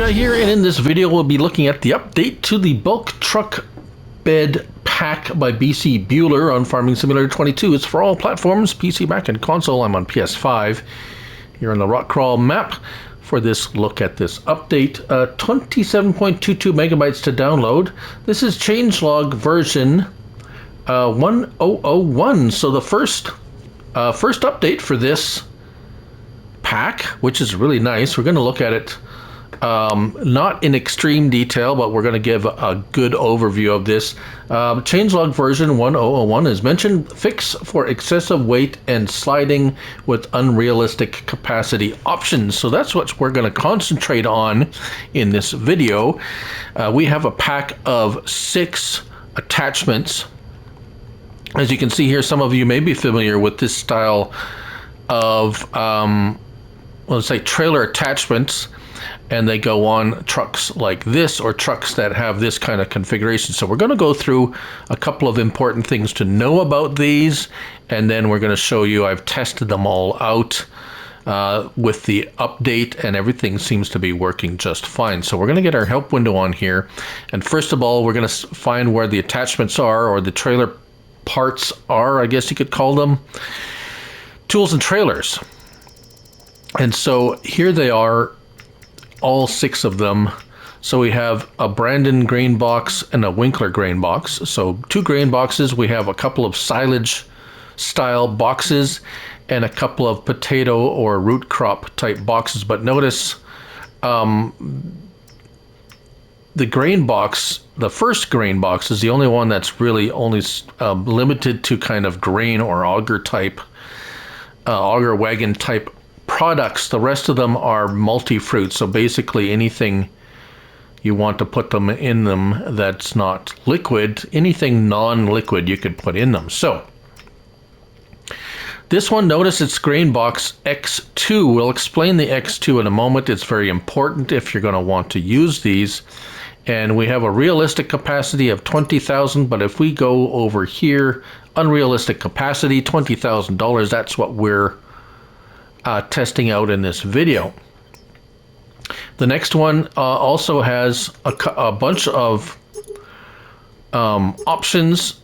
Guy here, and in this video we'll be looking at the update to the bulk truck bed pack by Bcbuhler on Farming Simulator 22. It's for all platforms, PC, Mac, and console. I'm on PS5 here on the Rock Crawl map for this look at this update. 27.22 megabytes to download. This is Changelog version 1001. So the first update for this pack, which is really nice. We're going to look at it not in extreme detail, but we're going to give a good overview of this. Changelog version 1001 is mentioned. Fix for excessive weight and sliding with unrealistic capacity options. So that's what we're going to concentrate on in this video. We have a pack of 6 attachments. As you can see here, some of you may be familiar with this style of let's say trailer attachments, and they go on trucks like this or trucks that have this kind of configuration. So we're going to go through a couple of important things to know about these, and then we're going to show you I've tested them all out with the update, and everything seems to be working just fine. So we're going to get our help window on here, and first of all we're going to find where the attachments are, or the trailer parts are, I guess you could call them. Tools and trailers. And so here they are, all 6 of them. So we have a Brandon grain box and a Winkler grain box. So 2 grain boxes. We have a couple of silage style boxes and a couple of potato or root crop type boxes. But notice the grain box, the first grain box, is the only one that's really only limited to kind of grain or auger type, auger wagon type products. The rest of them are multi-fruit, so basically anything you want to put them in them that's not liquid, anything non-liquid you could put in them. So this one, notice it's grain box X2. We'll explain the X2 in a moment. It's very important if you're going to want to use these. And we have a realistic capacity of 20,000, but if we go over here, unrealistic capacity, $20,000, that's what we're testing out in this video. The next one also has a bunch of options,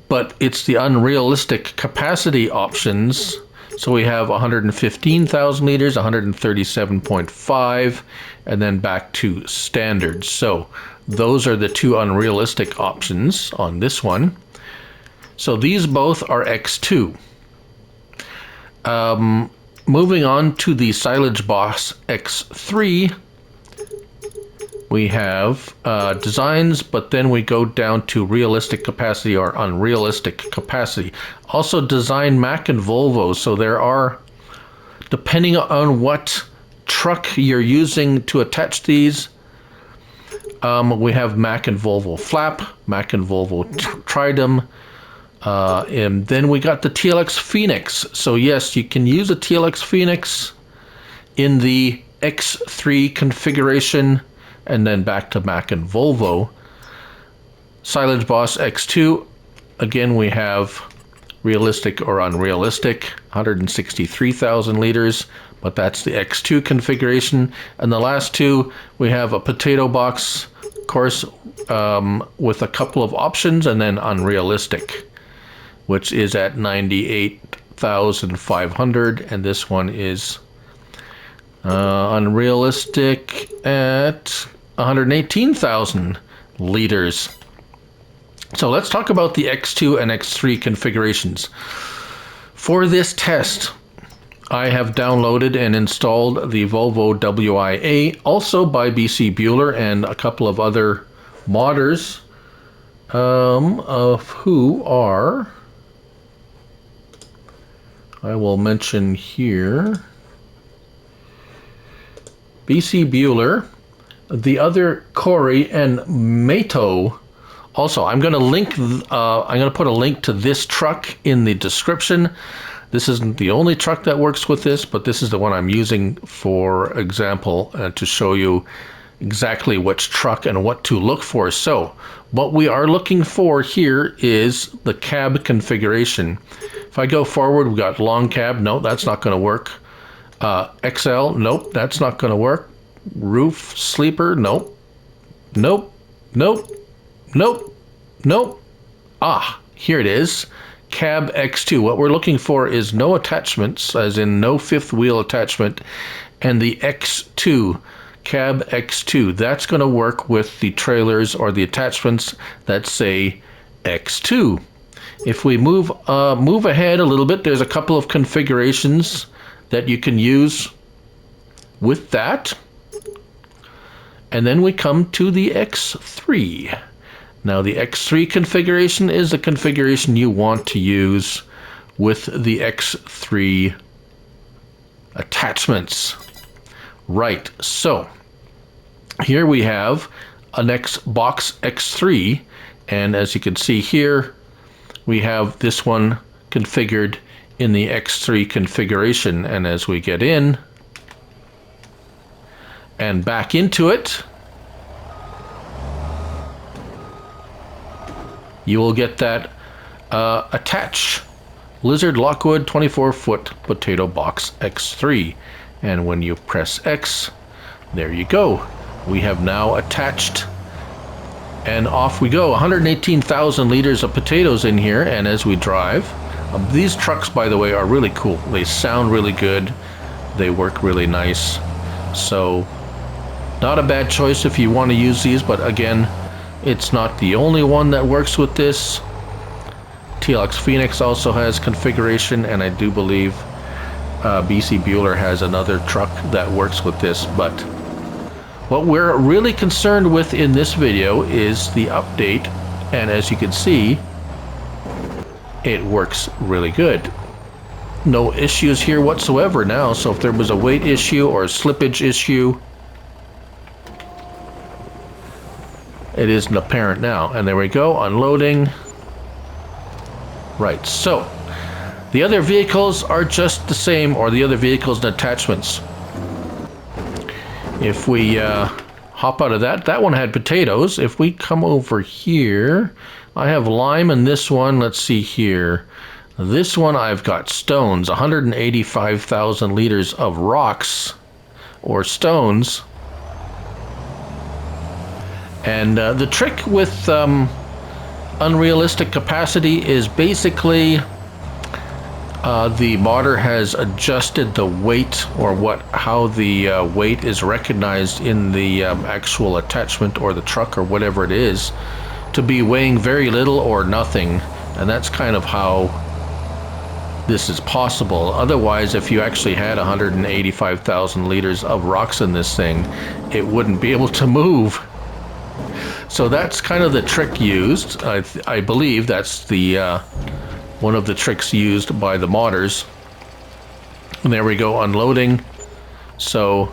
but it's the unrealistic capacity options. So we have 115,000 liters, 137.5, and then back to standard. So those are the 2 unrealistic options on this one. So these both are X2. Moving on to the silage box X3, we have designs, but then we go down to realistic capacity or unrealistic capacity. Also design Mac and Volvo. So there are, depending on what truck you're using to attach these, we have Mac and Volvo flap, Mac and Volvo tridem. And then we got the TLX Phoenix. So yes, you can use a TLX Phoenix in the X3 configuration, and then back to Mac and Volvo. Silage Boss X2, again we have realistic or unrealistic, 163,000 liters, but that's the X2 configuration. And the last 2, we have a potato box, of course, with a couple of options, and then unrealistic, which is at 98,500, and this one is unrealistic at 118,000 liters. So let's talk about the X2 and X3 configurations. For this test, I have downloaded and installed the Volvo WIA, also by Bcbuhler, and a couple of other modders, of who are, I will mention here, Bcbuhler, TheOtherCorey, and Mayto. Also, I'm going to link. I'm going to put a link to this truck in the description. This isn't the only truck that works with this, but this is the one I'm using for example to show you exactly which truck and what to look for. So what we are looking for here is the cab configuration. If I go forward, we've got long cab. No, that's not going to work. XL, nope, that's not going to work. Roof sleeper, nope. Nope, nope, nope, nope. Ah, here it is. Cab X2. What we're looking for is no attachments, as in no fifth wheel attachment, and the X2, Cab X2. That's going to work with the trailers or the attachments that say X2. If we move ahead a little bit, there's a couple of configurations that you can use with that. And then we come to the X3. Now the X3 configuration is the configuration you want to use with the X3 attachments. Right, so here we have an box X3, and as you can see here, we have this one configured in the X3 configuration. And as we get in and back into it, you will get that attach Lizard Lockwood 24-foot potato box X3. And when you press X, there you go. We have now attached, and off we go. 118,000 liters of potatoes in here. And as we drive, these trucks, by the way, are really cool. They sound really good. They work really nice. So not a bad choice if you want to use these, but again, it's not the only one that works with this. TLX Phoenix also has configuration, and I do believe Bcbuhler has another truck that works with this. But what we're really concerned with in this video is the update, and as you can see, it works really good. No issues here whatsoever now. So if there was a weight issue or a slippage issue, it isn't apparent now. And there we go, unloading. Right, so the other vehicles are just the same, or the other vehicles and attachments. If we hop out of that, that one had potatoes. If we come over here, I have lime in this one. Let's see here. This one I've got stones, 185,000 liters of rocks or stones. And the trick with unrealistic capacity is basically the modder has adjusted the weight, or how the weight is recognized in the actual attachment or the truck or whatever it is, to be weighing very little or nothing. And that's kind of how this is possible. Otherwise, if you actually had 185,000 liters of rocks in this thing, it wouldn't be able to move. So that's kind of the trick used. I believe that's the one of the tricks used by the modders. And there we go, unloading. So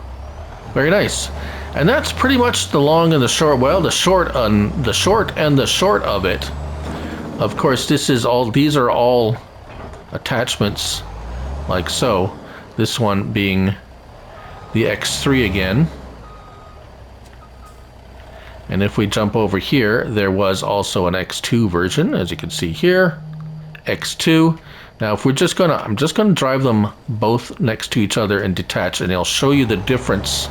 very nice. And that's pretty much the long and the short. Well, the short and the short of it. Of course, these are all attachments, like so. This one being the X3 again. And if we jump over here, there was also an X2 version, as you can see here. X2. Now if I'm just gonna drive them both next to each other and detach, and I'll show you the difference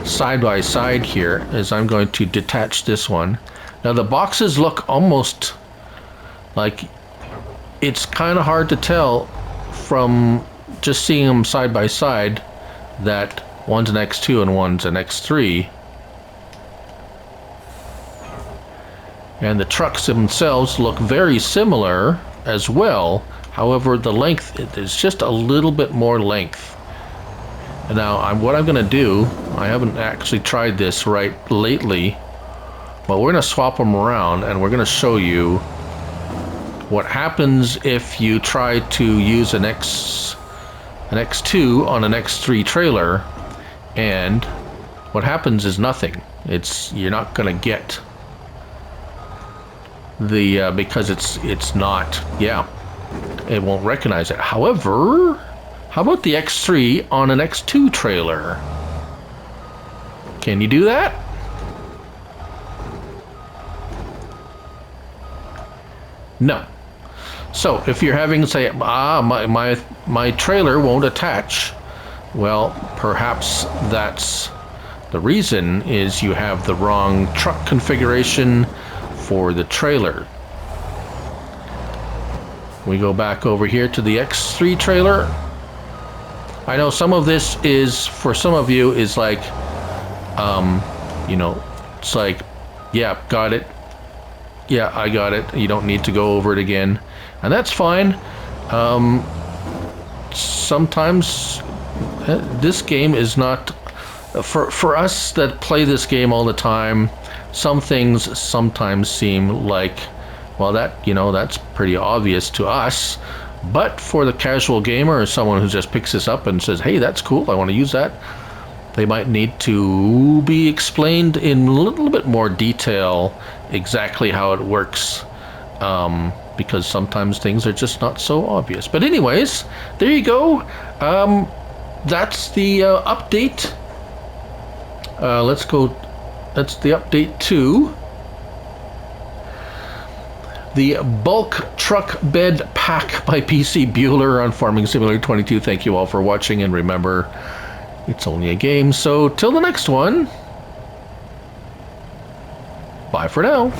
side by side here as I'm going to detach this one. Now the boxes look almost like, it's kind of hard to tell from just seeing them side by side that one's an X2 and one's an X3. And the trucks themselves look very similar as well. However, the length is just a little bit more length. And now what I'm going to do, I haven't actually tried this lately, but we're going to swap them around, and we're going to show you what happens if you try to use an X2 on an X3 trailer, and what happens is nothing. You're not going to get the because it's not, it won't recognize it. However, how about the X3 on an X2 trailer? Can you do that? No. So if you're having, say, my trailer won't attach Well, perhaps that's the reason is you have the wrong truck configuration for the trailer. We go back over here to the X3 trailer. I know some of this is, for some of you, is like, you know, it's like, yeah, got it. Yeah, I got it. You don't need to go over it again. And that's fine. Sometimes this game is not, for us that play this game all the time, some things sometimes seem like, well, that, you know, that's pretty obvious to us. But for the casual gamer or someone who just picks this up and says, hey, that's cool, I want to use that, they might need to be explained in a little bit more detail exactly how it works, because sometimes things are just not so obvious. But anyways, there you go. That's the update. Let's go. That's the update to the bulk truck bed pack by Bcbuhler on Farming Simulator 22. Thank you all for watching, and remember, it's only a game, so till the next one, bye for now.